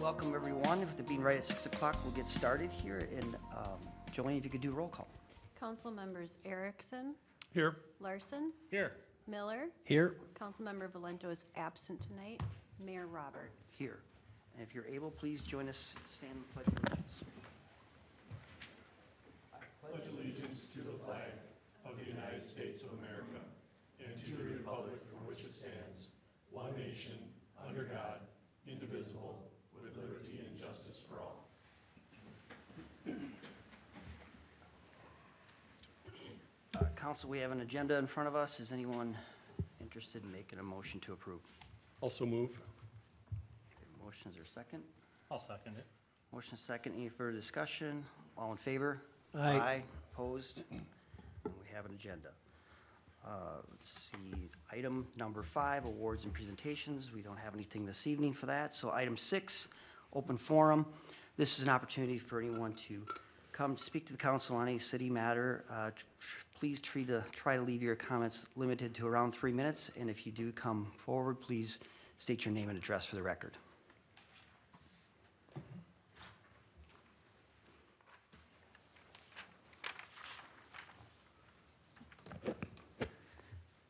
welcome everyone. With it being right at 6 o'clock, we'll get started here. And Joanne, if you could do roll call. Council members Erickson, Here. Larson, Here. Miller. Here. Councilmember Valento is absent tonight. Mayor Roberts. Here. And if you're able, please join us to stand and pledge allegiance. Pledge allegiance to the flag of the United States of America and to the republic for which it stands, one nation, under God, indivisible, with liberty and justice for all. Council, we have an agenda in front of us. Is anyone interested in making a motion to approve? Also move. Motion, is there a second? I'll second it. Motion is second. Any further discussion? All in favor? Aye. Opposed? And we have an agenda. Let's see, item number 5, awards and presentations. We don't have anything this evening for that. So item 6, open forum. This is an opportunity for anyone to come speak to the council on any city matter. Please try to leave your comments limited to around 3 minutes. And if you do come forward, please state your name and address for the record.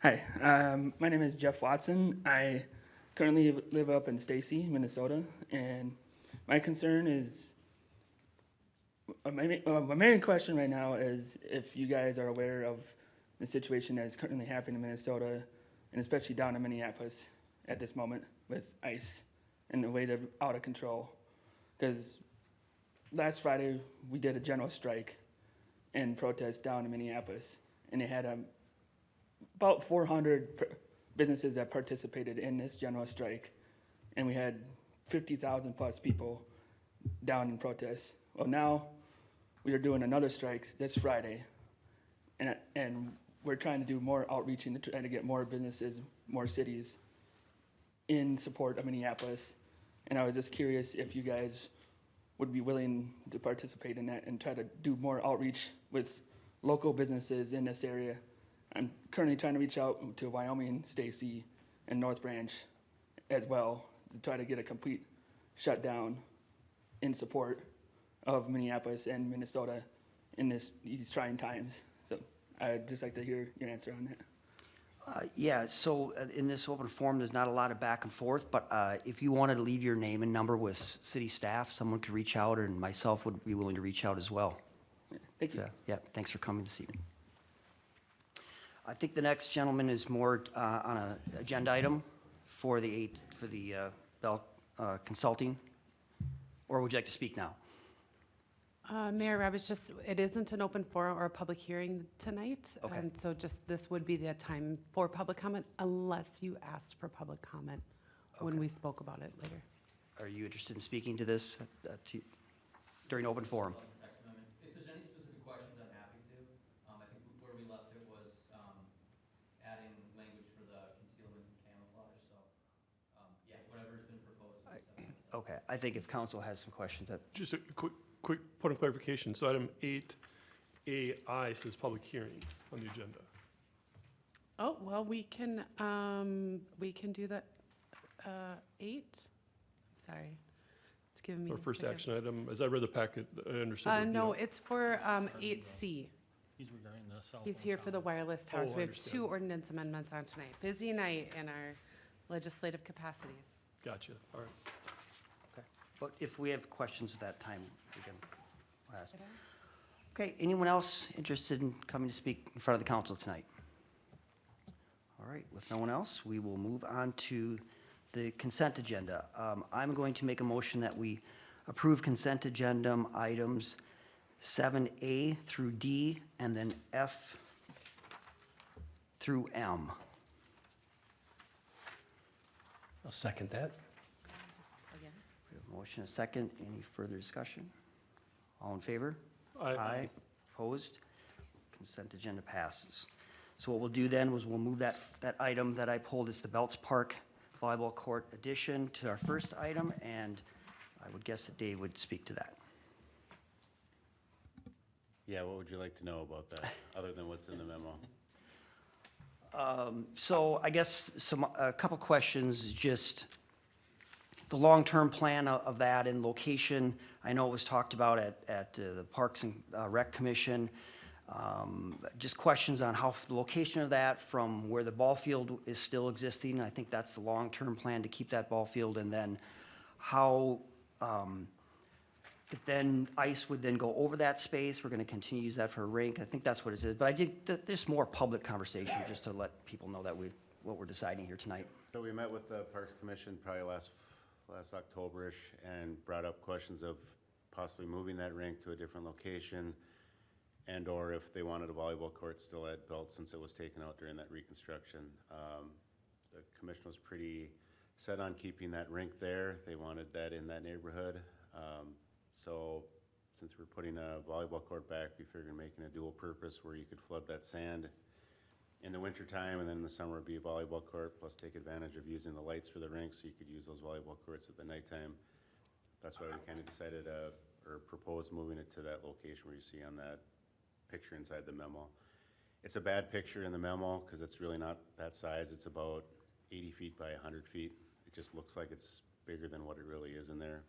Hi, my name is Jeff Watson. I currently live up in Stacy, Minnesota, and my concern is, my main question right now is if you guys are aware of the situation that is currently happening in Minnesota, and especially down in Minneapolis at this moment with ICE and the way they're out of control. Because last Friday, we did a general strike and protest down in Minneapolis, and they had about 400 businesses that participated in this general strike, and we had 50,000 plus people down in protest. Well, now we are doing another strike this Friday, and we're trying to do more outreach and trying to get more businesses, more cities in support of Minneapolis. And I was just curious if you guys would be willing to participate in that and try to do more outreach with local businesses in this area. I'm currently trying to reach out to Wyoming, Stacy, and North Branch as well to try to get a complete shutdown in support of Minneapolis and Minnesota in these trying times. So I'd just like to hear your answer on that. Yeah, so in this open forum, there's not a lot of back and forth, but if you wanted to leave your name and number with city staff, someone could reach out, and myself would be willing to reach out as well. Thank you. So, yeah, thanks for coming this evening. I think the next gentleman is more on an agenda item for the Beltz Consulting, or would you like to speak now? Mayor Roberts, it isn't an open forum or a public hearing tonight. Okay. And so this would be the time for public comment unless you asked for public comment when Okay. we spoke about it later. Are you interested in speaking to this during open forum? If there's any specific questions, I'm happy to. I think where we left it was adding language for the concealment and camouflage. So, yeah, whatever's been proposed. Okay, I think if council has some questions, that Just a quick point of clarification. So item 8AI says public hearing on the agenda. Oh, well, we can do that. 8? Sorry. It's giving me Our a first second. action item, as I read the packet, I understood. there'd be No, a- it's for 8C. He's regarding the cell He's phone here for the tower. wireless towers. Oh, I We have understand. 2 ordinance amendments on tonight. Busy night in our legislative capacities. Gotcha, all right. okay. But if we have questions at that time, we can ask. Okay, anyone else interested in coming to speak in front of the council tonight? All right, with no one else, we will move on to the consent agenda. I'm going to make a motion that we approve consent agenda items 7A through D, and then F through M. I'll second that. Again. We have a motion, a second. Any further discussion? All in favor? Aye. Opposed? Consent agenda passes. So what we'll do then was we'll move that item that I pulled, it's the Beltz Park Volleyball Court addition, to our first item, and I would guess that Dave would speak to that. Yeah, what would you like to know about that, other than what's in the memo? So I guess a couple questions, just the long-term plan of that and location. I know it was talked about at the Parks and Rec Commission. Just questions on how the location of that from where the ball field is still existing. I think that's the long-term plan, to keep that ball field, and then how, if then ice would then go over that space. We're gonna continue to use that for a rink. I think that's what it is. But I did, there's more public conversation, just to let people know that what we're deciding here tonight. So we met with the Parks Commission probably last October-ish and brought up questions of possibly moving that rink to a different location, and/or if they wanted a volleyball court still at Beltz, since it was taken out during that reconstruction. The commission was pretty set on keeping that rink there. They wanted that in that neighborhood. So since we're putting a volleyball court back, we figured making a dual purpose where you could flood that sand in the wintertime, and then in the summer it'd be a volleyball court, plus take advantage of using the lights for the rink, so you could use those volleyball courts at the nighttime. That's why we kind of decided, or proposed moving it to that location where you see on that picture inside the memo. It's a bad picture in the memo because it's really not that size. It's about 80 feet by 100 feet. It just looks like it's bigger than what it really is in there.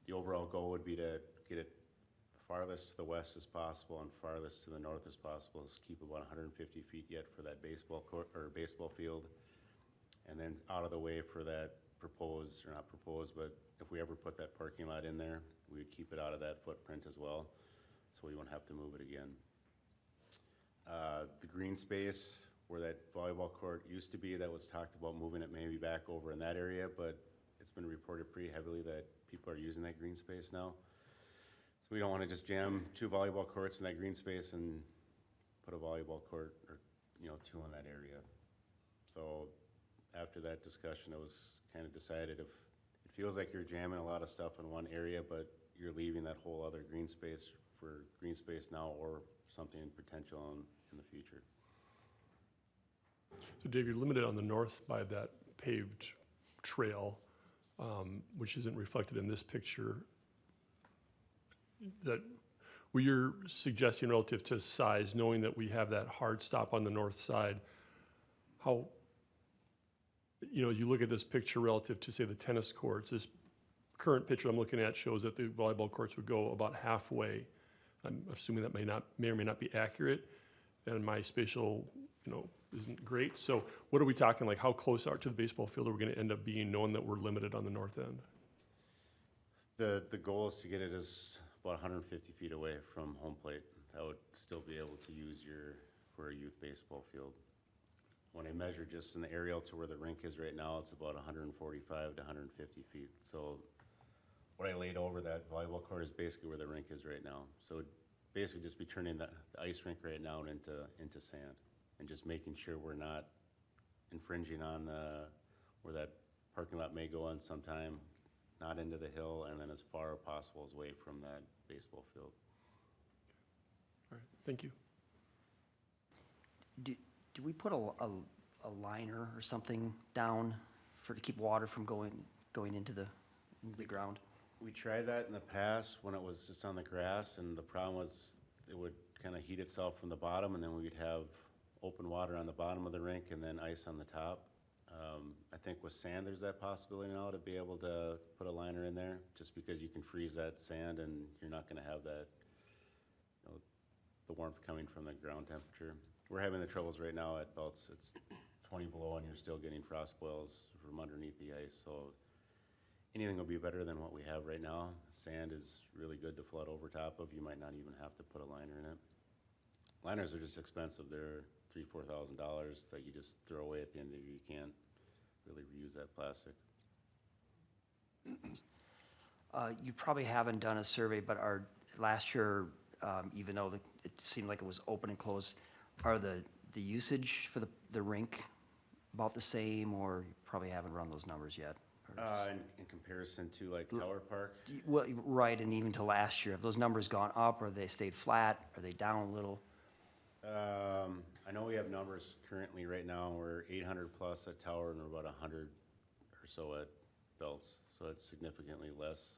The overall goal would be to get it farthest to the west as possible and farthest to the north as possible, is keep about 150 feet yet for that baseball court, or baseball field, and then out of the way for that proposed, or not proposed, but if we ever put that parking lot in there, we would keep it out of that footprint as well, so we won't have to move it again. The green space where that volleyball court used to be, that was talked about moving it maybe back over in that area, but it's been reported pretty heavily that people are using that green space now. So we don't want to just jam 2 volleyball courts in that green space and put a volleyball court, or 2 in that area. So after that discussion, it was kind of decided, if it feels like you're jamming a lot of stuff in one area, but you're leaving that whole other green space for green space now, or something in potential in the future. So Dave, you're limited on the north by that paved trail, which isn't reflected in this picture. That what you're suggesting relative to size, knowing that we have that hard stop on the north side, how, as you look at this picture relative to, say, the tennis courts, this current picture I'm looking at shows that the volleyball courts would go about halfway. I'm assuming that may or may not be accurate, and my spatial, isn't great. So what are we talking, like how close are to the baseball field are we going to end up being, knowing that we're limited on the north end? The goal is to get it as about 150 feet away from home plate. That would still be able to use for a youth baseball field. When I measure just in the aerial to where the rink is right now, it's about 145 to 150 feet. So what I laid over that volleyball court is basically where the rink is right now. So it'd basically just be turning the ice rink right now into sand, and just making sure we're not infringing on where that parking lot may go on sometime, not into the hill, and then as far as possible away from that baseball field. All right, thank you. Do we put a liner or something down to keep water from going into the ground? We tried that in the past when it was just on the grass, and the problem was it would kind of heat itself from the bottom, and then we would have open water on the bottom of the rink and then ice on the top. I think with sand, there's that possibility now to be able to put a liner in there, just because you can freeze that sand and you're not going to have that, the warmth coming from the ground temperature. We're having the troubles right now at Beltz. It's 20 below and you're still getting frost boils from underneath the ice. So anything will be better than what we have right now. Sand is really good to flood over top of. You might not even have to put a liner in it. Liners are just expensive. They're $3,000 to $4,000 that you just throw away at the end of the year. You can't really reuse that plastic. You probably haven't done a survey, but last year, even though it seemed like it was open and closed, are the usage for the rink about the same, or you probably haven't run those numbers yet? In comparison to like Tower Park? Well, right, and even to last year, have those numbers gone up, or they stayed flat, are they down a little? I know we have numbers currently right now. We're 800 plus at Tower, and we're about 100 or so at Beltz. So it's significantly less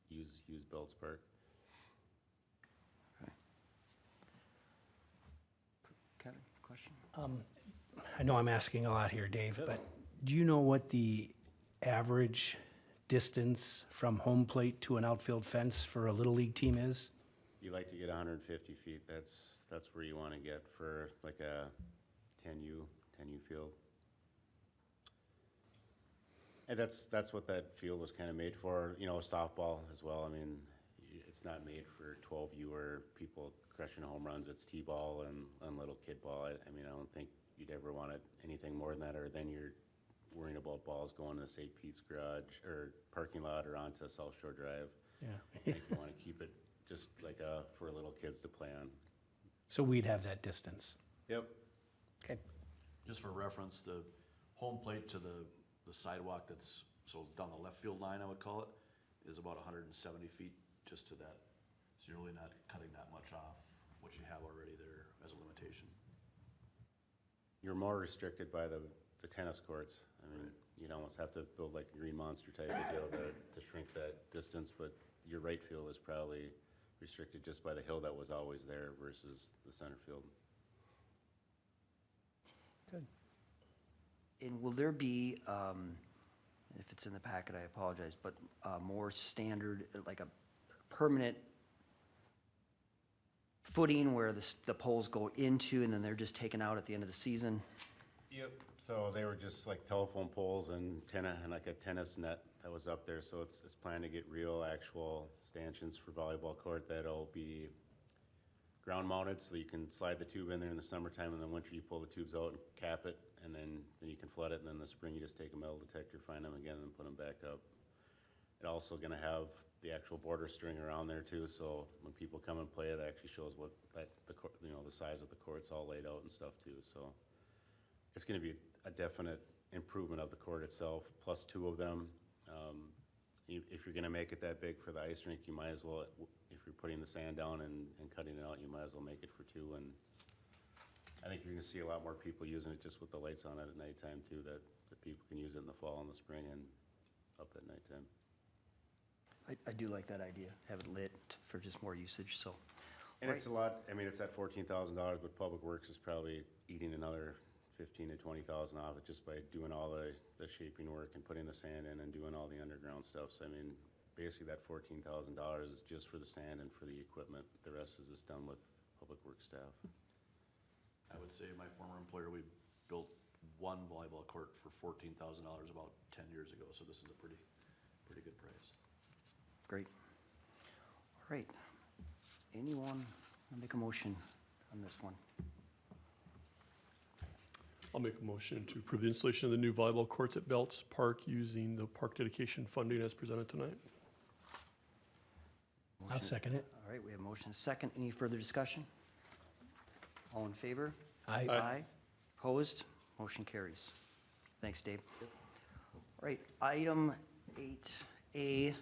use Beltz Park. Okay. Kevin, question? I know I'm asking a lot here, Dave, but do you know what the average distance from home plate to an outfield fence for a Little League team is? You like to get 150 feet. That's where you want to get for like a 10U field. And that's what that field was kind of made for, you know, softball as well. I mean, it's not made for 12U or people crushing home runs. It's T-ball and little kid ball. I mean, I don't think you'd ever want it anything more than that, or then you're worrying about balls going to St. Pete's garage or parking lot or onto South Shore Drive. Yeah. I think you want to keep it just like for little kids to play on. So we'd have that distance. Yep. Okay. Just for reference, the home plate to the sidewalk that's, so down the left field line, I would call it, is about 170 feet just to that. So you're really not cutting that much off what you have already there as a limitation. You're more restricted by the tennis courts. I mean, you'd almost have to build like a Green Monster type of deal to shrink that distance, but your right field is probably restricted just by the hill that was always there versus the center field. Good. And will there be, if it's in the packet, I apologize, but more standard, like a permanent footing where the poles go into and then they're just taken out at the end of the season? Yep. So they were just like telephone poles and like a tennis net that was up there. So it's planned to get real actual stanchions for volleyball court that'll be ground mounted, so you can slide the tube in there in the summertime, and then winter you pull the tubes out and cap it, and then you can flood it, and then in the spring you just take a metal detector, find them again, and put them back up. It's also gonna have the actual border string around there too, so when people come and play, it actually shows what the size of the court's all laid out and stuff too. So it's gonna be a definite improvement of the court itself, plus 2 of them. If you're gonna make it that big for the ice rink, you might as well, if you're putting the sand down and cutting it out, you might as well make it for 2. And I think you're gonna see a lot more people using it just with the lights on it at nighttime too, that people can use it in the fall and the spring and up at nighttime. I do like that idea, have it lit for just more usage, so. And it's a lot, I mean, it's at $14,000, but Public Works is probably eating another $15,000 to $20,000 off it just by doing all the shaping work and putting the sand in and doing all the underground stuff. So I mean, basically that $14,000 is just for the sand and for the equipment. The rest is just done with Public Works staff. I would say my former employer, we built one volleyball court for $14,000 about 10 years ago, so this is a pretty good price. Great. All right. Anyone wanna make a motion on this one? I'll make a motion to approve the installation of the new volleyball courts at Beltz Park using the park dedication funding as presented tonight. I'll Motion- second it. All right, we have motion and second. Any further discussion? All in favor? Aye. Aye. Opposed? Motion carries. Thanks, Dave. All right, item 8A.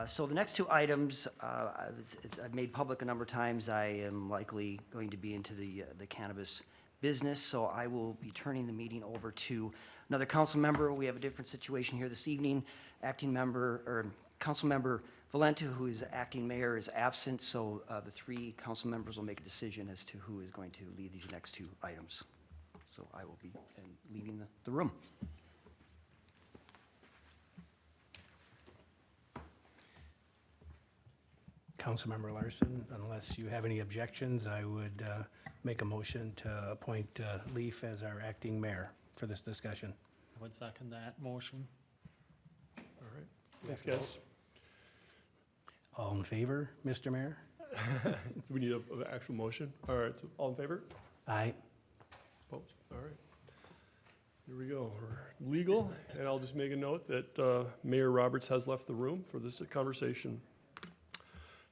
So the next 2 items, I've made public a number of times. I am likely going to be into the cannabis business, so I will be turning the meeting over to another council member. We have a different situation here this evening. Acting member, or Council Member Valenta, who is acting mayor, is absent, so the 3 council members will make a decision as to who is going to lead these next 2 items. So I will be leaving the room. Councilmember Larson, unless you have any objections, I would make a motion to appoint Leaf as our acting mayor for this discussion. I would second that motion. All right, thanks, guys. All in favor, Mr. Mayor? Do we need an actual motion? All right, so all in favor? Aye. Opposed? All right. Here we go. We're legal, and I'll just make a note that Mayor Roberts has left the room for this conversation.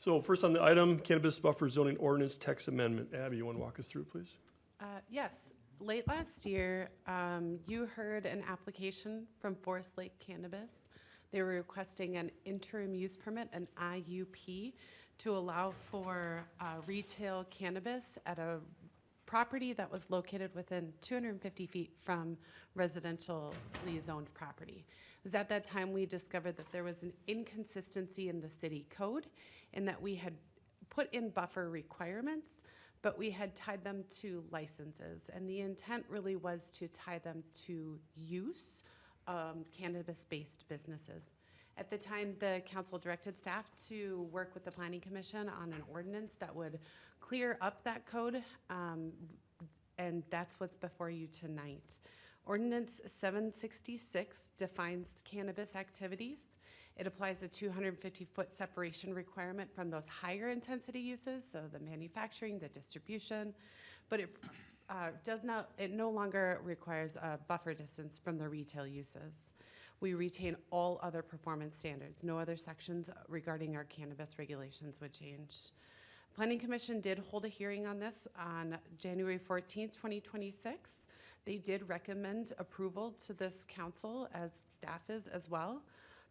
So first on the item, cannabis buffer zoning ordinance text amendment. Abby, you want to walk us through, please? Yes, late last year, you heard an application from Forest Lake Cannabis. They were requesting an interim use permit, an IUP, to allow for retail cannabis at a property that was located within 250 feet from residentially zoned property. It was at that time we discovered that there was an inconsistency in the city code in that we had put in buffer requirements, but we had tied them to licenses. And the intent really was to tie them to use cannabis-based businesses. At the time, the council directed staff to work with the planning commission on an ordinance that would clear up that code, and that's what's before you tonight. Ordinance 766 defines cannabis activities. It applies a 250-foot separation requirement from those higher intensity uses, so the manufacturing, the distribution, but it no longer requires a buffer distance from the retail uses. We retain all other performance standards. No other sections regarding our cannabis regulations would change. Planning Commission did hold a hearing on this on January 14th, 2026. They did recommend approval to this council, as staff is as well.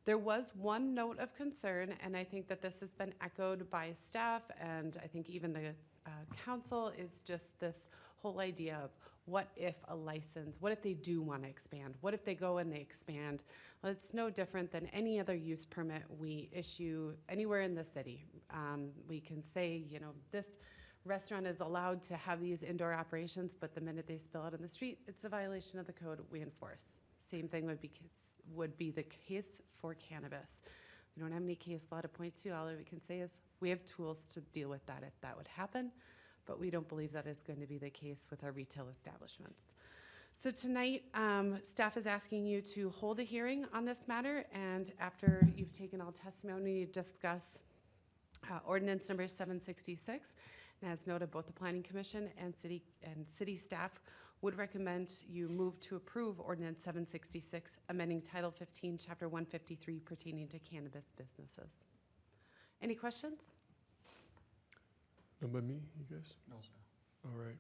There was one note of concern, and I think that this has been echoed by staff, and I think even the council, is just this whole idea of what if a license, what if they do want to expand? What if they go and they expand? Well, it's no different than any other use permit we issue anywhere in the city. We can say, you know, this restaurant is allowed to have these indoor operations, but the minute they spill out on the street, it's a violation of the code, we enforce. Same thing would be the case for cannabis. We don't have any case law to point to. All we can say is we have tools to deal with that if that would happen, but we don't believe that is going to be the case with our retail establishments. So tonight, staff is asking you to hold a hearing on this matter, and after you've taken all testimony, discuss ordinance number 766. And as noted, both the Planning Commission and city staff would recommend you move to approve ordinance 766, amending Title 15, Chapter 153 pertaining to cannabis businesses. Any questions? No, by me, you guys? No, sir. All right.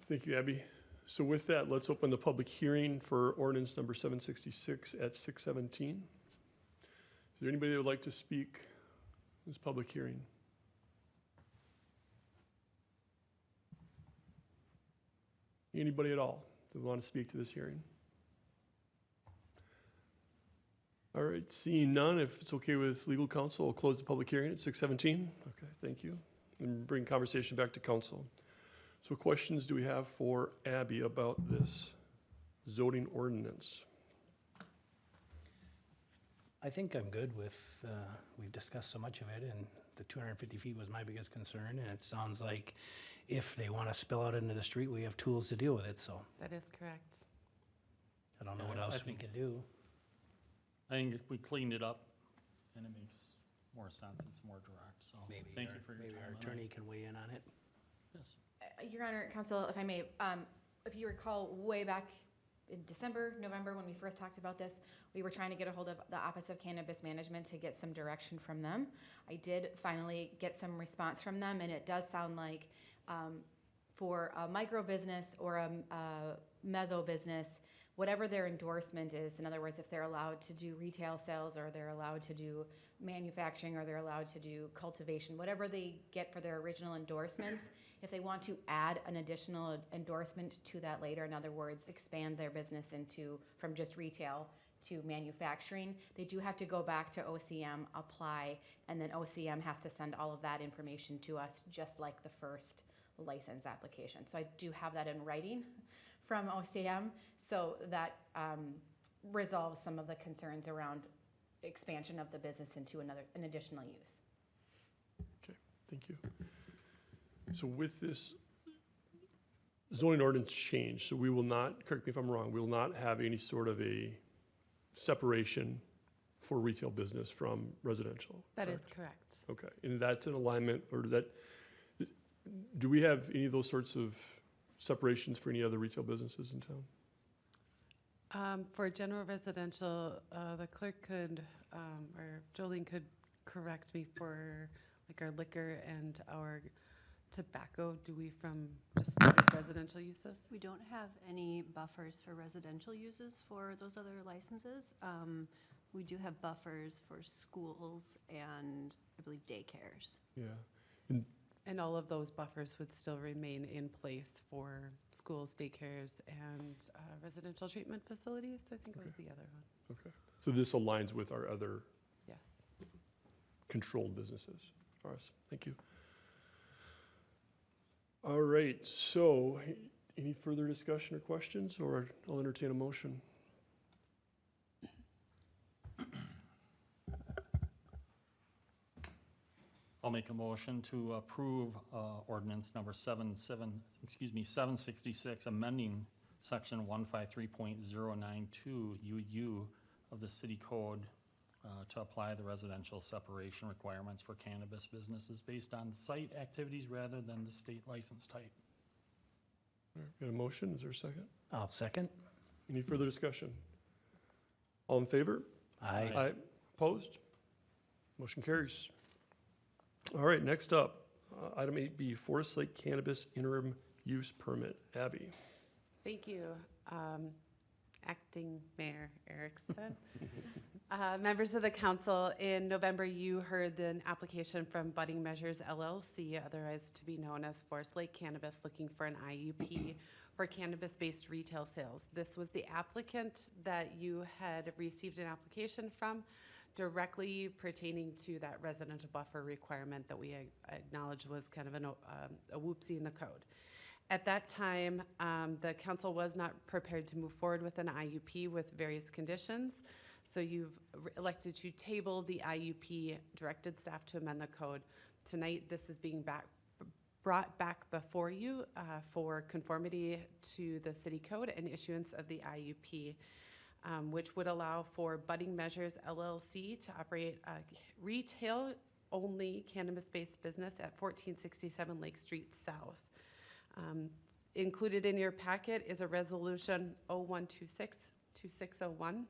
Thank you, Abby. So with that, let's open the public hearing for ordinance number 766 at 6:17. Is there anybody that would like to speak in this public hearing? Anybody at all that want to speak to this hearing? All right, seeing none, if it's okay with legal counsel, I'll close the public hearing at 6:17. Okay, thank you. And bring conversation back to council. So what questions do we have for Abby about this zoning ordinance? I think I'm good with, we've discussed so much of it, and the 250 feet was my biggest concern, and it sounds like if they want to spill out into the street, we have tools to deal with it, so That is correct. I don't know Yeah, what I else we think- can do. I think if we cleaned it up, and it makes more sense, it's more direct, so Maybe thank our- you for your maybe time. our on it. attorney can weigh in on it. Yes. Your Honor, Counsel, if I may, if you recall, way back in December, November, when we first talked about this, we were trying to get a hold of the Office of Cannabis Management to get some direction from them. I did finally get some response from them, and it does sound like for a micro business or a mezzo business, whatever their endorsement is, in other words, if they're allowed to do retail sales or they're allowed to do manufacturing or they're allowed to do cultivation, whatever they get for their original endorsements, if they want to add an additional endorsement to that later, in other words, expand their business from just retail to manufacturing, they do have to go back to OCM, apply, and then OCM has to send all of that information to us, just like the first license application. So I do have that in writing from OCM, so that resolves some of the concerns around expansion of the business into an additional use. Okay, thank you. So with this zoning ordinance change, so we will not, correct me if I'm wrong, we will not have any sort of a separation for retail business from residential? That is correct. Okay, and that's in alignment, or do we have any of those sorts of separations for any other retail businesses in town? For general residential, the clerk could, or Jolene could correct me for like our liquor and our tobacco, do we from just residential uses? We don't have any buffers for residential uses for those other licenses. We do have buffers for schools and I believe daycares. Yeah, And all of those buffers would still remain in place for schools, daycares, and residential treatment facilities, I think was the other one. okay. So this aligns with our other Yes. controlled businesses. All right, thank you. All right, so any further discussion or questions, or I'll entertain a motion? make a motion to approve ordinance number 766, amending section 153.092 UU of the city code to apply the residential separation requirements for cannabis businesses based on site activities rather than the state license type. All right, got a motion, is there a second? I'll second. Any further discussion? All in favor? Aye. Aye. Opposed? Motion carries. All right, next up, item 8B, Forest Lake Cannabis Interim Use Permit. Abby. Thank you, Acting Mayor Erickson. Members of the council, in November, you heard an application from Budding Measures LLC, otherwise to be known as Forest Lake Cannabis, looking for an IUP for cannabis-based retail sales. This was the applicant that you had received an application from directly pertaining to that residential buffer requirement that we acknowledged was kind of a whoopsie in the code. At that time, the council was not prepared to move forward with an IUP with various conditions. So you've elected to table the IUP, directed staff to amend the code. Tonight, this is being brought back before you for conformity to the city code and issuance of the IUP, which would allow for Budding Measures LLC to operate a retail-only cannabis-based business at 1467 Lake Street South. Included in your packet is a resolution 0126-2601,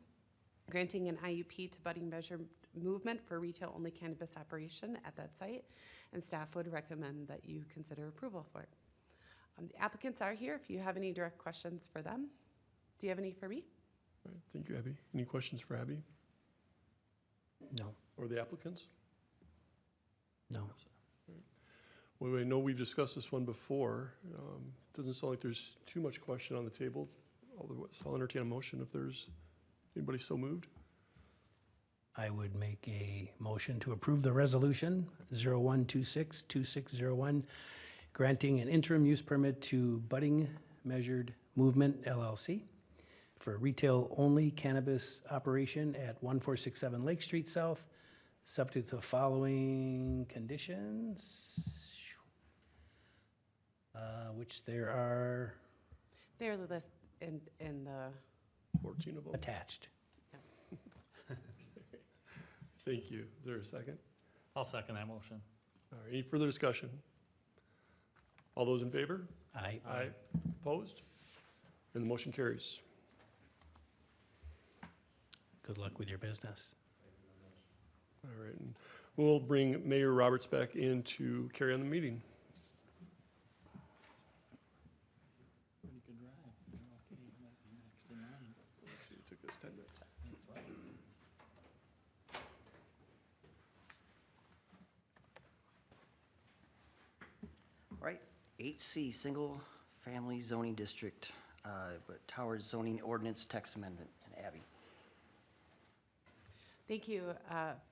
granting an IUP to Budding Measure Movement for retail-only cannabis operation at that site, and staff would recommend that you consider approval for it. The applicants are here if you have any direct questions for them. Do you have any for me? All right, thank you, Abby. Any questions for Abby No. or the applicants? No. Well, I know we've discussed this one before. Doesn't sound like there's too much question on the table. So I'll entertain a motion if there's anybody so moved. I would make a motion to approve the resolution 0126-2601, granting an interim use permit to Budding Measured Movement LLC for retail-only cannabis operation at 1467 Lake Street South, subject to the following conditions, which there are They're listed in the 14 of them. attached. Thank you. Is there a second? I'll second that motion. All right, any further discussion? All those in favor? Aye. Aye. Opposed? And the motion carries. Good luck with your business. All right, and we'll bring Mayor Roberts back in to carry on the meeting. Pretty good drive. Okay, might be next in line. Let's see, it took us 10 minutes. That's right. All right, 8C, Single Family Zoning District, but Towers Zoning Ordinance Text Amendment. And Abby. Thank you,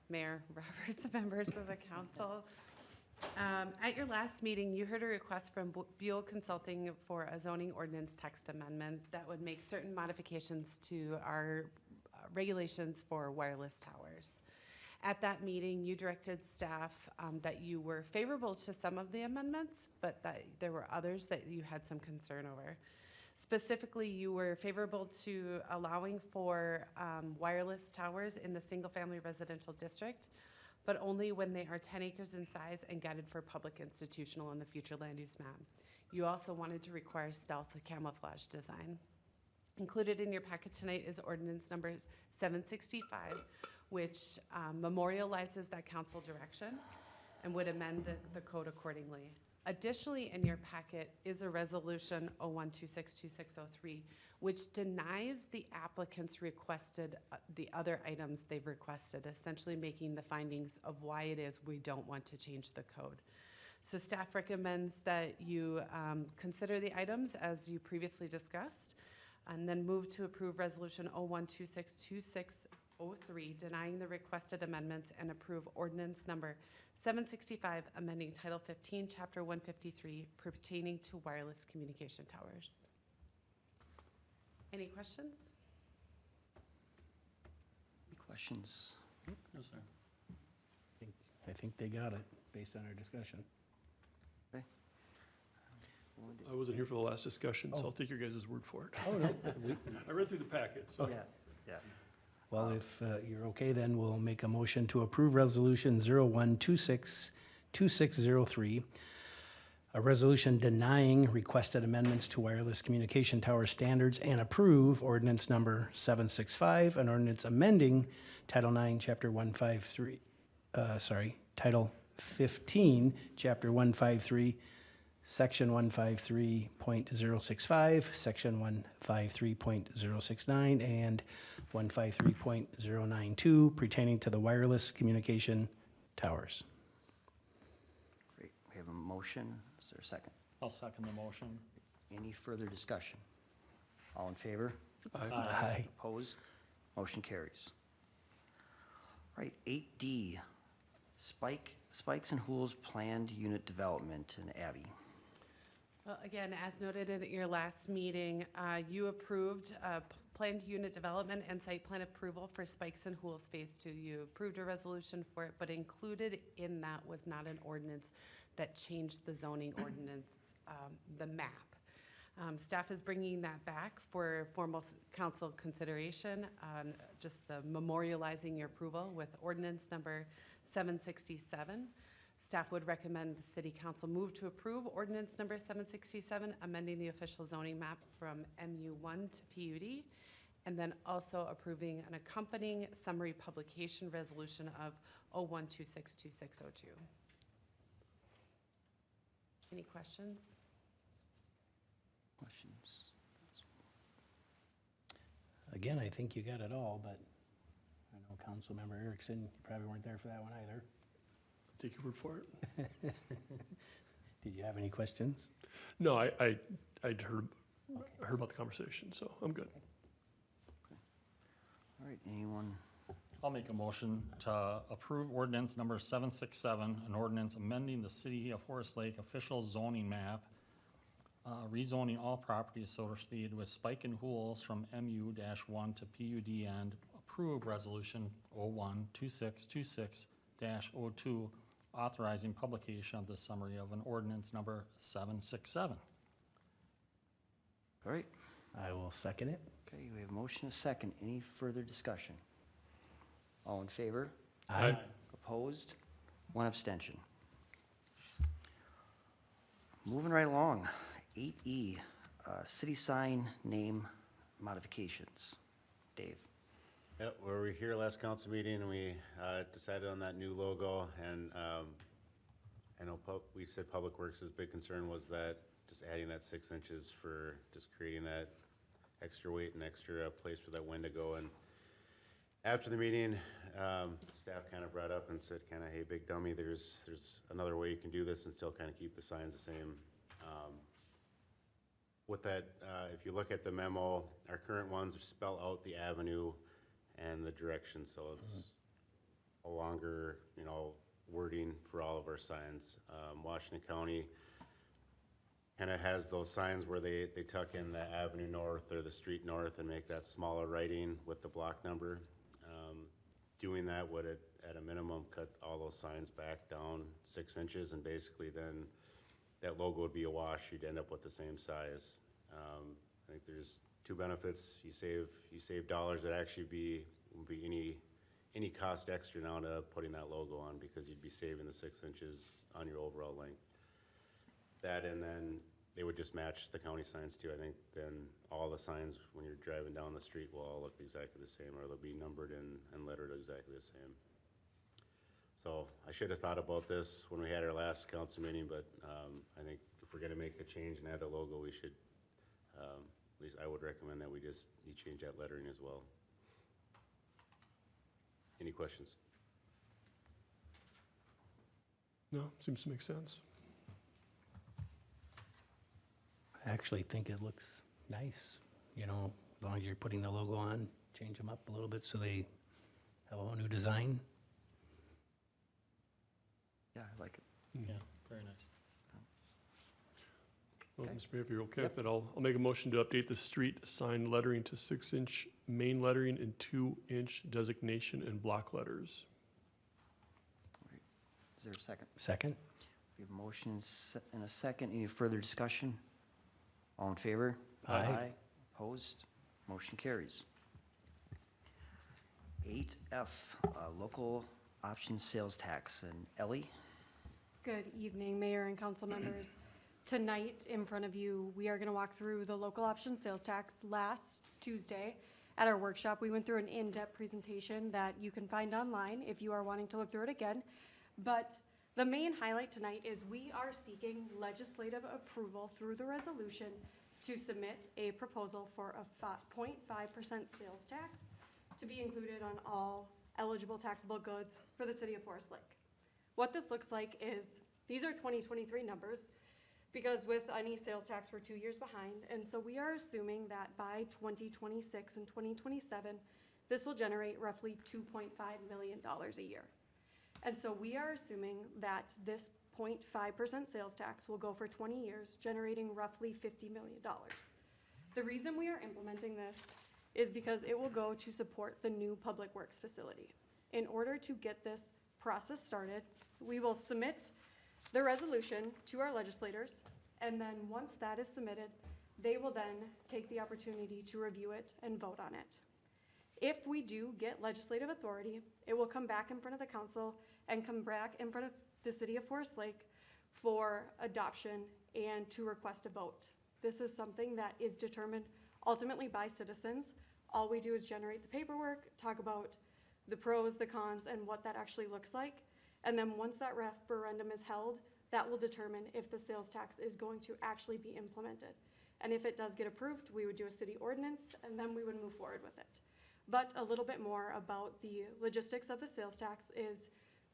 Mayor Roberts, members of the council. At your last meeting, you heard a request from Buell Consulting for a zoning ordinance text amendment that would make certain modifications to our regulations for wireless towers. At that meeting, you directed staff that you were favorable to some of the amendments, but that there were others that you had some concern over. Specifically, you were favorable to allowing for wireless towers in the single-family residential district, but only when they are 10 acres in size and guided for public institutional in the future land use map. You also wanted to require stealth camouflage design. Included in your packet tonight is ordinance number 765, which memorializes that council direction and would amend the code accordingly. Additionally, in your packet is a resolution 01262603, which denies the applicants requested the other items they've requested, essentially making the findings of why it is we don't want to change the code. So staff recommends that you consider the items as you previously discussed, and then move to approve resolution 01262603, denying the requested amendments, and approve ordinance number 765, amending Title 15, Chapter 153, pertaining to wireless communication towers. Any questions? Any questions? No, sir. I think they got it. based on our discussion. I wasn't here for the last discussion, so Oh. I'll take your guys' word for it. Oh, no, I read through the packet, so. Yeah, yeah. well, if you're okay, then we'll make a motion to approve Resolution 01262603, a resolution denying requested amendments to wireless communication tower standards and approve ordinance number 765, an ordinance amending Title 9, Chapter 153, Title 15, Chapter 153, Section 153.065, Section 153.069, and 153.092 pertaining to the wireless communication towers. Great. We have a motion. Is there a second? I'll second the motion. Any further discussion? All in favor? Aye. Opposed? Motion carries. All right, 8D, Spikes and Houles Planned Unit Development in Abbi. Well, again, as noted at your last meeting, you approved planned unit development and site plan approval for Spikes and Houles Phase 2. You approved a resolution for it, but included in that was not an ordinance that changed the zoning ordinance, the map. Staff is bringing that back for formal council consideration on just the memorializing your approval with ordinance number 767. Staff would recommend the city council move to approve ordinance number 767, amending the official zoning map from MU1 to PUD, and then also approving an accompanying summary publication resolution of 01262602. Any questions? Questions? Again, I think you got it all, but I know Councilmember Erickson, you probably weren't there for that one either. Take your word for it. Did you have any questions? No, I'd heard about the conversation, so I'm good. All right, anyone? I'll make a motion to approve ordinance number 767, an ordinance amending the City of Forest Lake official zoning map, rezoning all property associated with Spike and Houles from MU-1 to PUD, and approve resolution 012626-02, authorizing publication of the summary of an ordinance number 767. All right, I will second it. okay, we have a motion, a second. Any further discussion? All in favor? Aye. Opposed? One abstention. Moving right along, 8E, city sign name modifications. Dave? Yep, we were here last council meeting, and we decided on that new logo, and I know we said Public Works' big concern was that just adding that 6 inches for just creating that extra weight and extra place for that wind to go. And after the meeting, staff kind of brought up and said, hey, big dummy, there's another way you can do this and still kind of keep the signs the same. With that, if you look at the memo, our current ones spell out the avenue and the direction, so it's a longer, wording for all of our signs. Washington County kind of has those signs where they tuck in the avenue north or the street north and make that smaller writing with the block number. Doing that would, at a minimum, cut all those signs back down 6 inches, and basically then that logo would be a wash. You'd end up with the same size. I think there's two benefits. You save dollars that actually won't be any cost extra now to putting that logo on, because you'd be saving the 6 inches on your overall length. That, and then they would just match the county signs too. I think then all the signs when you're driving down the street will all look exactly the same, or they'll be numbered and lettered exactly the same. So I should have thought about this when we had our last council meeting, but I think if we're gonna make the change and add the logo, we should, at least I would recommend that you change that lettering as well. Any questions? No, seems to make sense. I actually think it looks nice, as long as you're putting the logo on, change them up a little bit so they have a whole new design. Yeah, I like it. Yeah, very nice. Well, Okay. Mr. Mayor, if you're okay Yep. with it, I'll make a motion to update the street sign lettering to 6-inch main lettering and 2-inch designation and block letters. Is there a second? Second? We have a motion and a second. Any further discussion? All in favor? Aye. Opposed? Motion carries. 8F, local option sales tax. And Elle? Good evening, Mayor and council members. Tonight, in front of you, we are going to walk through the local option sales tax. Last Tuesday, at our workshop, we went through an in-depth presentation that you can find online if you are wanting to look through it again. But the main highlight tonight is we are seeking legislative approval through the resolution to submit a proposal for a 0.5% sales tax to be included on all eligible taxable goods for the city of Forest Lake. What this looks like is, these are 2023 numbers, because with any sales tax, we're 2 years behind. And so we are assuming that by 2026 and 2027, this will generate roughly $2.5 million a year. And so we are assuming that this 0.5% sales tax will go for 20 years, generating roughly $50 million. The reason we are implementing this is because it will go to support the new public works facility. In order to get this process started, we will submit the resolution to our legislators, and then once that is submitted, they will then take the opportunity to review it and vote on it. If we do get legislative authority, it will come back in front of the council and come back in front of the city of Forest Lake for adoption and to request a vote. This is something that is determined ultimately by citizens. All we do is generate the paperwork, talk about the pros, the cons, and what that actually looks like. And then once that referendum is held, that will determine if the sales tax is going to actually be implemented. And if it does get approved, we would do a city ordinance, and then we would move forward with it. But a little bit more about the logistics of the sales tax is,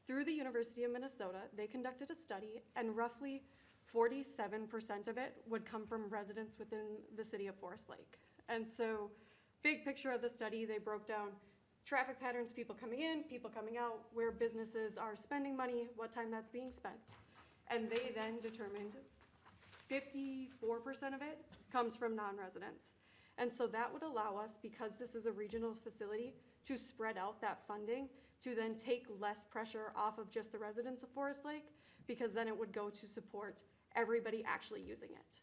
through the University of Minnesota, they conducted a study, and roughly 47% of it would come from residents within the city of Forest Lake. And so, big picture of the study, they broke down traffic patterns, people coming in, people coming out, where businesses are spending money, what time that's being spent. And they then determined 54% of it comes from non-residents. And so that would allow us, because this is a regional facility, to spread out that funding to then take less pressure off of just the residents of Forest Lake, because then it would go to support everybody actually using it.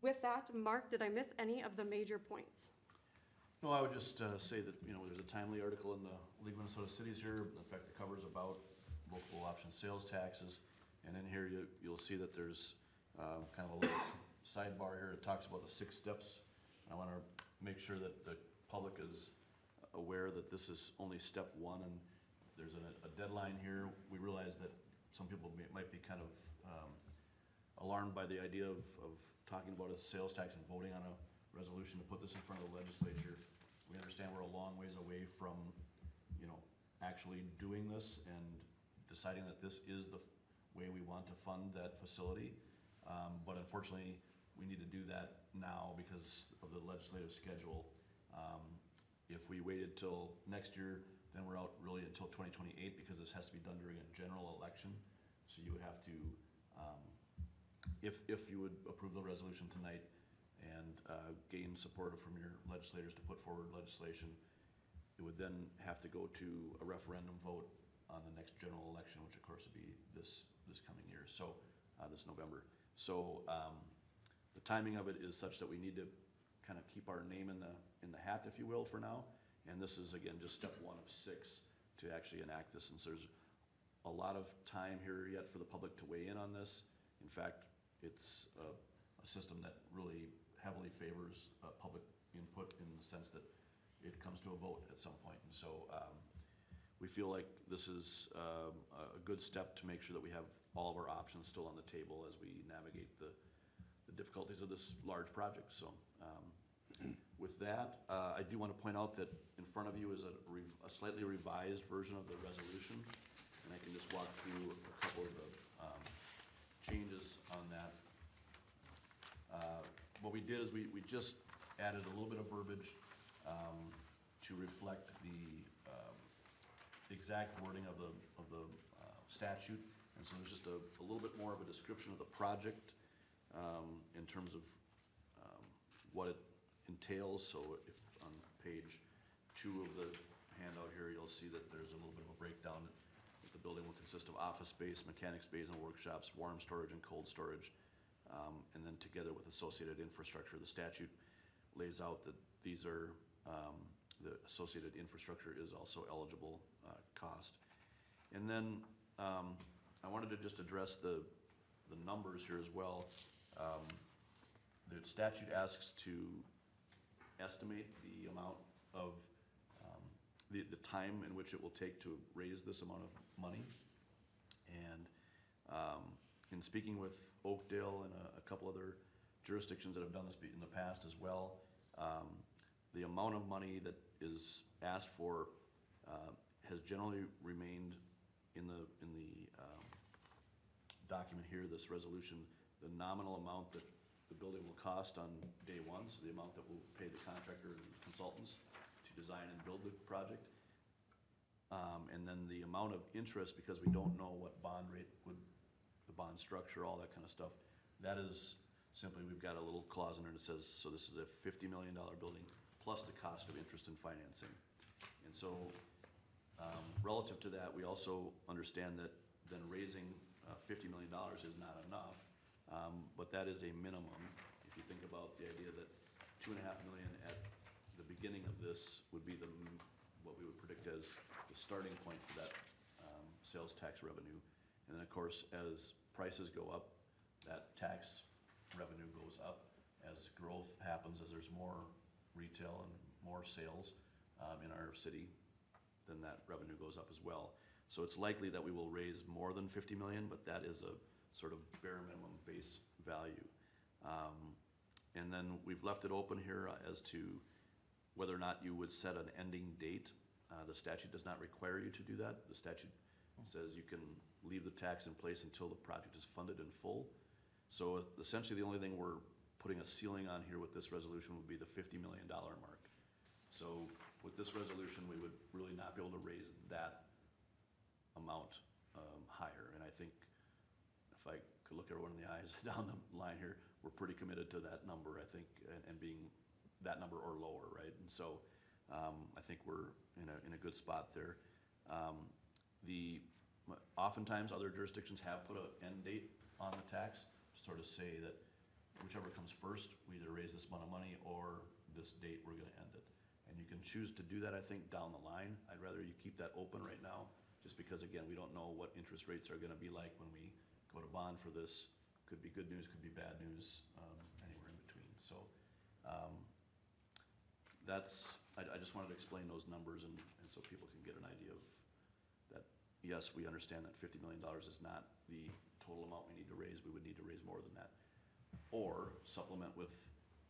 With that, Mark, did I miss any of the major points? No, I would just say that, there's a timely article in the League of Minnesota Cities here, in fact, it covers about local option sales taxes. And in here, you'll see that there's kind of a little sidebar here that talks about the 6 steps. I want to make sure that the public is aware that this is only step 1, and there's a deadline here. We realize that some people might be kind of alarmed by the idea of talking about a sales tax and voting on a resolution to put this in front of the legislature. We understand we're a long ways away from, actually doing this and deciding that this is the way we want to fund that facility. But unfortunately, we need to do that now because of the legislative schedule. If we waited till next year, then we're out really until 2028 because this has to be done during a general election. So you would have to, if you would approve the resolution tonight and gain support from your legislators to put forward legislation, it would then have to go to a referendum vote on the next general election, which of course would be this coming year, so this November. So the timing of it is such that we need to kind of keep our name in the hat, if you will, for now. And this is, again, just step 1 of 6 to actually enact this. And so there's a lot of time here yet for the public to weigh in on this. In fact, it's a system that really heavily favors public input in the sense that it comes to a vote at some point. And so we feel like this is a good step to make sure that we have all of our options still on the table as we navigate the difficulties of this large project. So with that, I do want to point out that in front of you is a slightly revised version of the resolution, and I can just walk through a couple of the changes on that. What we did is we just added a little bit of verbiage to reflect the exact wording of the statute, and so there's just a little bit more of a description of the project in terms of what it entails. So if on page 2 of the handout here, you'll see that there's a little bit of a breakdown with the building will consist of office space, mechanics bays and workshops, warm storage and cold storage, and then together with associated infrastructure. The statute lays out that these are, the associated infrastructure is also eligible cost. And then I wanted to just address the numbers here as well. The statute asks to estimate the amount of, the time in which it will take to raise this amount of money. And in speaking with Oakdale and a couple other jurisdictions that have done this in the past as well, the amount of money that is asked for has generally remained in the document here, this resolution, the nominal amount that the building will cost on day one, so the amount that will pay the contractor and consultants to design and build the project. And then the amount of interest, because we don't know what bond rate would, the bond structure, all that kind of stuff, that is simply, we've got a little clause in there that says, so this is a $50 million building plus the cost of interest and financing. And so, relative to that, we also understand that then raising $50 million is not enough, but that is a minimum. If you think about the idea that $2.5 million at the beginning of this would be what we would predict as the starting point for that sales tax revenue. And then, of course, as prices go up, that tax revenue goes up. As growth happens, as there's more retail and more sales in our city, then that revenue goes up as well. So it's likely that we will raise more than 50 million, but that is a sort of bare minimum base value. And then we've left it open here as to whether or not you would set an ending date. The statute does not require you to do that. The statute says you can leave the tax in place until the project is funded in full. So essentially the only thing we're putting a ceiling on here with this resolution would be the $50 million mark. So with this resolution, we would really not be able to raise that amount higher. And I think if I could look everyone in the eyes down the line here, we're pretty committed to that number, I think, and being that number or lower, right? And so I think we're in a good spot there. Oftentimes other jurisdictions have put an end date on the tax to sort of say that whichever comes first, we either raise this amount of money or this date we're gonna end it. And you can choose to do that, I think, down the line. I'd rather you keep that open right now, just because, again, we don't know what interest rates are gonna be like when we go to bond for this. Could be good news, could be bad news, anywhere in between. So I just wanted to explain those numbers and so people can get an idea of that. Yes, we understand that $50 million is not the total amount we need to raise. We would need to raise more than that, or supplement with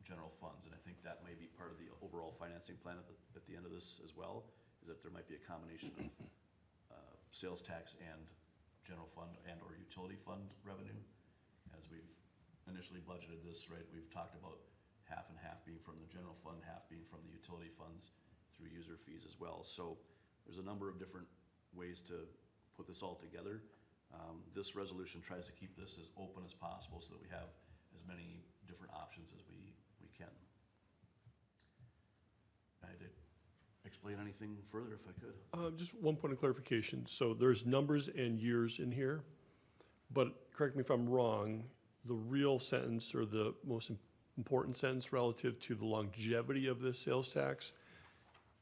general funds. And I think that may be part of the overall financing plan at the end of this as well, is that there might be a combination of sales tax and general fund and or utility fund revenue. As we've initially budgeted this, right, we've talked about half and half being from the general fund, half being from the utility funds through user fees as well. So there's a number of different ways to put this all together. This resolution tries to keep this as open as possible so that we have as many different options as we can. I did explain anything further if I could? Just one point of clarification. So there's numbers and years in here, but correct me if I'm wrong, the real sentence or the most important sentence relative to the longevity of this sales tax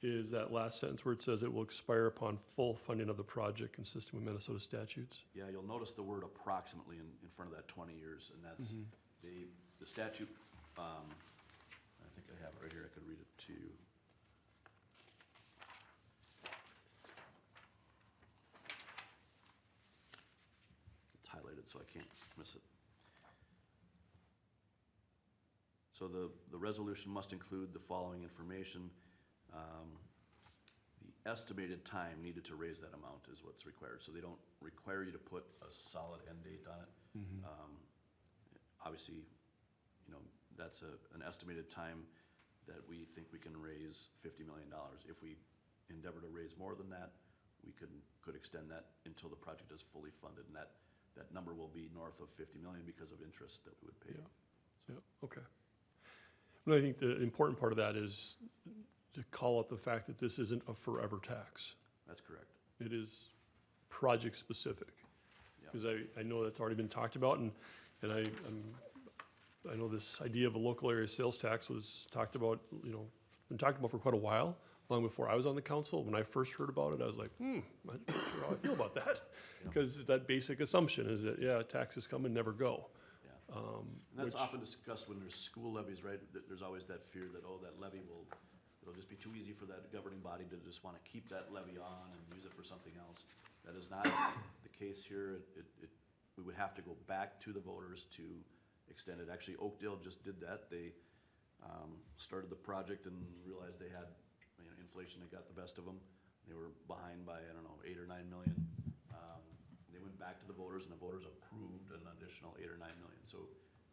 is that last sentence where it says it will expire upon full funding of the project consistent with Minnesota statutes. Yeah, you'll notice the word approximately in front of that 20 years, and that's the statute. I think I have it right here. I could read it to you. It's highlighted, so I can't miss it. So the resolution must include the following information. The estimated time needed to raise that amount is what's required. So they don't require you to put a solid end date on it. Obviously, you know, that's an estimated time that we think we can raise $50 million. If we endeavor to raise more than that, we could extend that until the project is fully funded, and that number will be north of 50 million because of interest that we would pay. Yeah, okay. Well, I think the important part of that is to call out the fact that this isn't a forever tax. That's correct. It is project-specific. Because I know that's already been talked about, and I know this idea of a local area sales tax was talked about, been talked about for quite a while, long before I was on the council. When I first heard about it, I was like, I'm not sure how I feel about that. Because that basic assumption is that, taxes come and never go. And that's often discussed when there's school levies, right? There's always that fear that, that levy it'll just be too easy for that governing body to just want to keep that levy on and use it for something else. That is not the case here. We would have to go back to the voters to extend it. Actually, Oakdale just did that. They started the project and realized they had inflation that got the best of them. They were behind by, I don't know, 8 or 9 million. They went back to the voters, and the voters approved an additional 8 or 9 million. So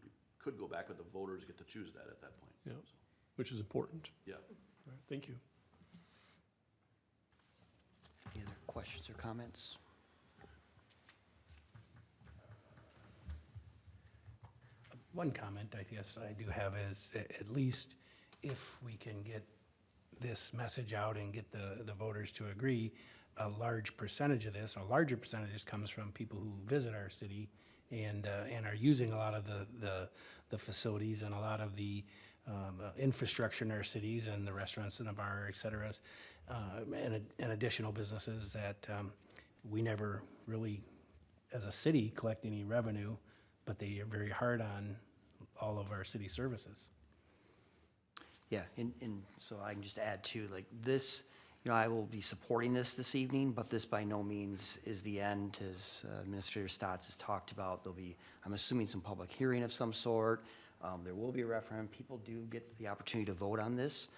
you could go back, but the voters get to choose that at that point. Yeah, So, which is important. yeah. All right, thank you. Any other questions or comments? One comment I guess I do have is, at least if we can get this message out and get the voters to agree, a large percentage of this, a larger percentage comes from people who visit our city and are using a lot of the facilities and a lot of the infrastructure in our cities and the restaurants and the bar, et cetera, and additional businesses that we never really, as a city, collect any revenue, but they are very hard on all of our city services. Yeah, and so I can just add too, like this, I will be supporting this evening, but this by no means is the end. As Administrator Stotts has talked about, there'll be, I'm assuming, some public hearing of some sort. There will be a referendum. People do get the opportunity to vote on this.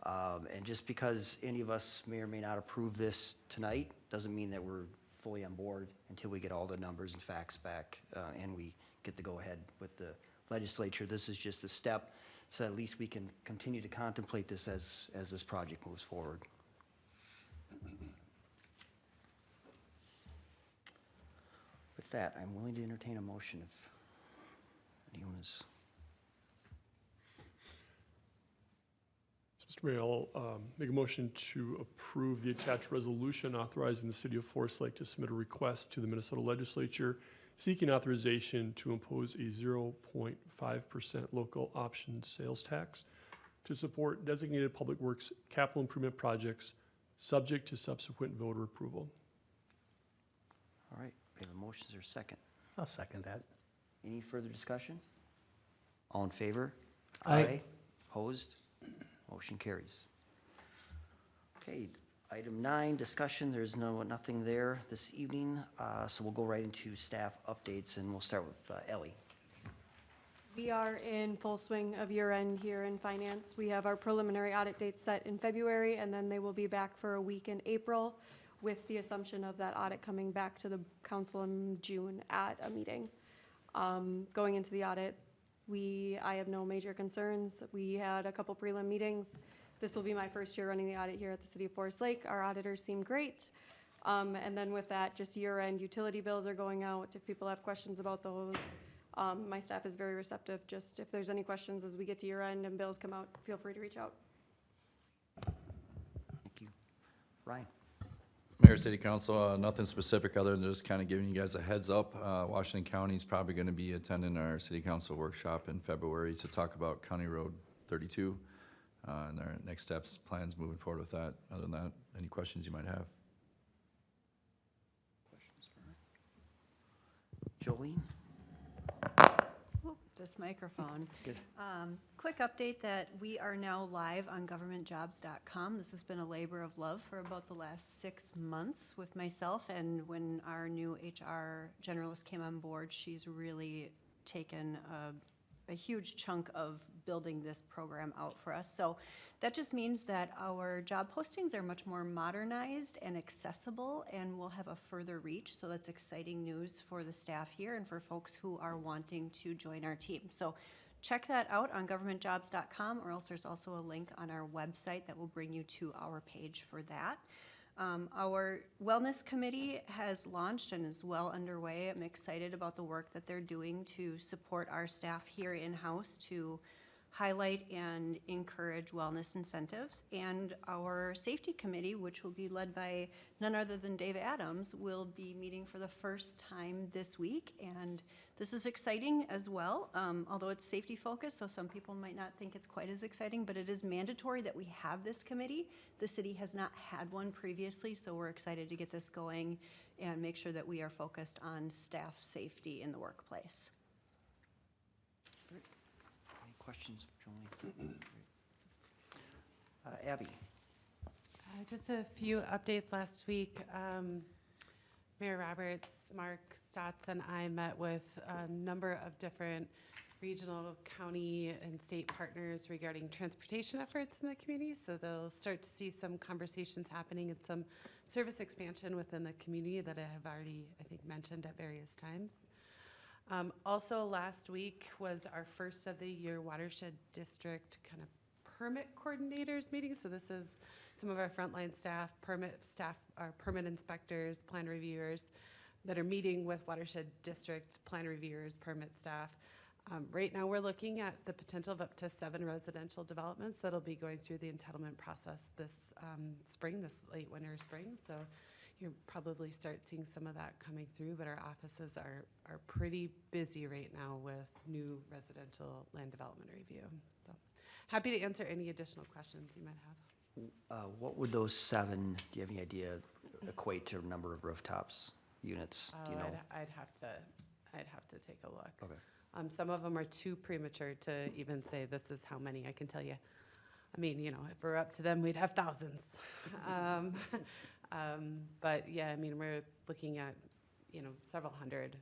And just because any of us may or may not approve this tonight, doesn't mean that we're fully on board until we get all the numbers and facts back, and we get to go ahead with the legislature. This is just a step, so at least we can continue to contemplate this as this project moves forward. With that, I'm willing to entertain a motion if anyone is. Mr. Mayor, I'll make a motion to approve the attached resolution authorizing the city of Forest Lake to submit a request to the Minnesota legislature seeking authorization to impose a 0.5% local option sales tax to support designated public works capital improvement projects subject to subsequent voter approval. All right, we have a motion. Is there a second? I'll second that. Any further discussion? All in favor? Aye. Opposed? Motion carries. Okay, item 9, discussion. There's nothing there this evening, so we'll go right into staff updates, and we'll start with Elle. We are in full swing of year-end here in finance. We have our preliminary audit dates set in February, and then they will be back for a week in April, with the assumption of that audit coming back to the council in June at a meeting. Going into the audit, I have no major concerns. We had a couple prelim meetings. This will be my first year running the audit here at the City of Forest Lake. Our auditors seem great. And then with that, just year-end utility bills are going out. If people have questions about those, my staff is very receptive. Just if there's any questions as we get to year-end and bills come out, feel free to reach out. Thank you. Ryan? Mayor, City Council, nothing specific other than just kind of giving you guys a heads up. Washington County is probably going to be attending our City Council workshop in February to talk about County Road 32 and our next steps, plans moving forward with that. Other than that, any questions you might have? Questions for her? Jolene? Oop, this microphone. Good. Quick update that we are now live on governmentjobs.com. This has been a labor of love for about the last 6 months with myself, and when our new HR generalist came on board, she's really taken a huge chunk of building this program out for us. So that just means that our job postings are much more modernized and accessible, and we'll have a further reach. So that's exciting news for the staff here and for folks who are wanting to join our team. So check that out on governmentjobs.com, or else there's also a link on our website that will bring you to our page for that. Our wellness committee has launched and is well underway. I'm excited about the work that they're doing to support our staff here in-house to highlight and encourage wellness incentives. And our safety committee, which will be led by none other than Dave Adams, will be meeting for the first time this week. And this is exciting as well, although it's safety focused, so some people might not think it's quite as exciting, but it is mandatory that we have this committee. The city has not had one previously, so we're excited to get this going and make sure that we are focused on staff safety in the workplace. Any questions for Jolene? Abby? Just a few updates last week. Mayor Roberts, Mark Stotts, and I met with a number of different regional, county, and state partners regarding transportation efforts in the community. So they'll start to see some conversations happening and some service expansion within the community that I have already, I think, mentioned at various times. Also, last week was our first of the year watershed district kind of permit coordinators meeting. So this is some of our frontline staff, our permit inspectors, plan reviewers that are meeting with watershed district plan reviewers, permit staff. Right now, we're looking at the potential of up to 7 residential developments that'll be going through the entitlement process this spring, this late winter, spring. So you'll probably start seeing some of that coming through, but our offices are pretty busy right now with new residential land development review. So happy to answer any additional questions you might have. What would those 7, do you have any idea, equate to number of rooftops, units? Do you know? I'd have to take a look. Okay. Some of them are too premature to even say this is how many. I can tell you. I mean, you know, if we're up to them, we'd have thousands. But yeah, I mean, we're looking at, you know, several hundred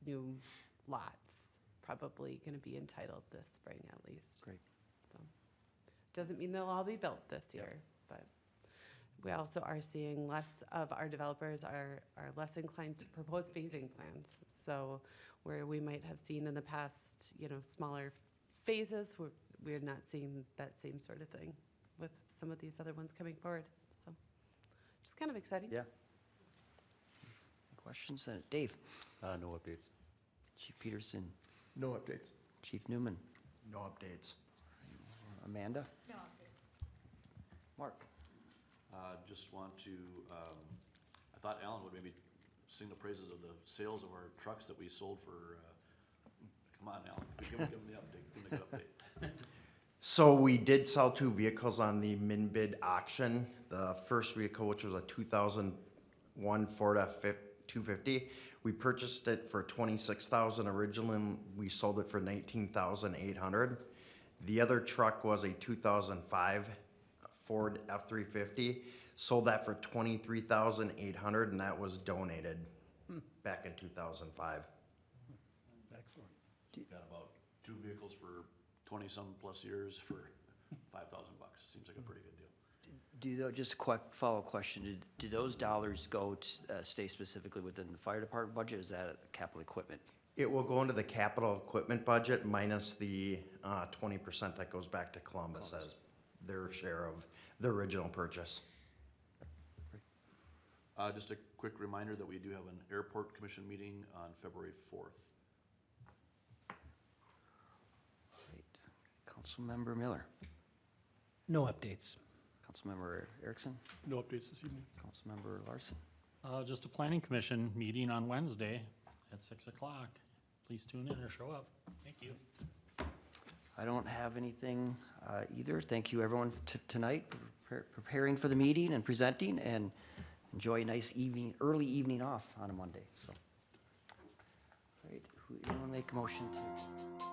new lots probably going to be entitled this spring at least. Great. So doesn't mean they'll all be built this year, but we also are seeing less of our developers are less inclined to propose phasing plans. So where we might have seen in the past, you know, smaller phases, we're not seeing that same sort of thing with some of these other ones coming forward. So just kind of exciting. Yeah. Questions? Dave? No updates. Chief Peterson? No updates. Chief Newman? No updates. Amanda? No. Mark? Just want to, I thought Alan would maybe sing the praises of the sales of our trucks that we sold for, come on, Alan, give him the update, give him a good update. So we did sell 2 vehicles on the min bid auction. The first vehicle, which was a 2001 Ford F-250, we purchased it for $26,000 originally. We sold it for $19,800. The other truck was a 2005 Ford F-350. Sold that for $23,800, and that was donated back in 2005. Excellent. Got about 2 vehicles for 20-some plus years for $5,000. Seems like a pretty good deal. Just a quick follow-up question, do those dollars go to stay specifically within the fire department budget, or is that capital equipment? It will go into the capital equipment budget minus the 20% that goes back to Columbus as their share of the original purchase. Just a quick reminder that we do have an airport commission meeting on February 4th. Great. Councilmember Miller? No updates. Councilmember Erickson? No updates this evening. Councilmember Larson? Just a planning commission meeting on Wednesday at 6 o'clock. Please tune in or show up. Thank you. I don't have anything either. Thank you, everyone, tonight, preparing for the meeting and presenting, and enjoy a nice evening, early evening off on a Monday. So, all right, anyone make a motion to?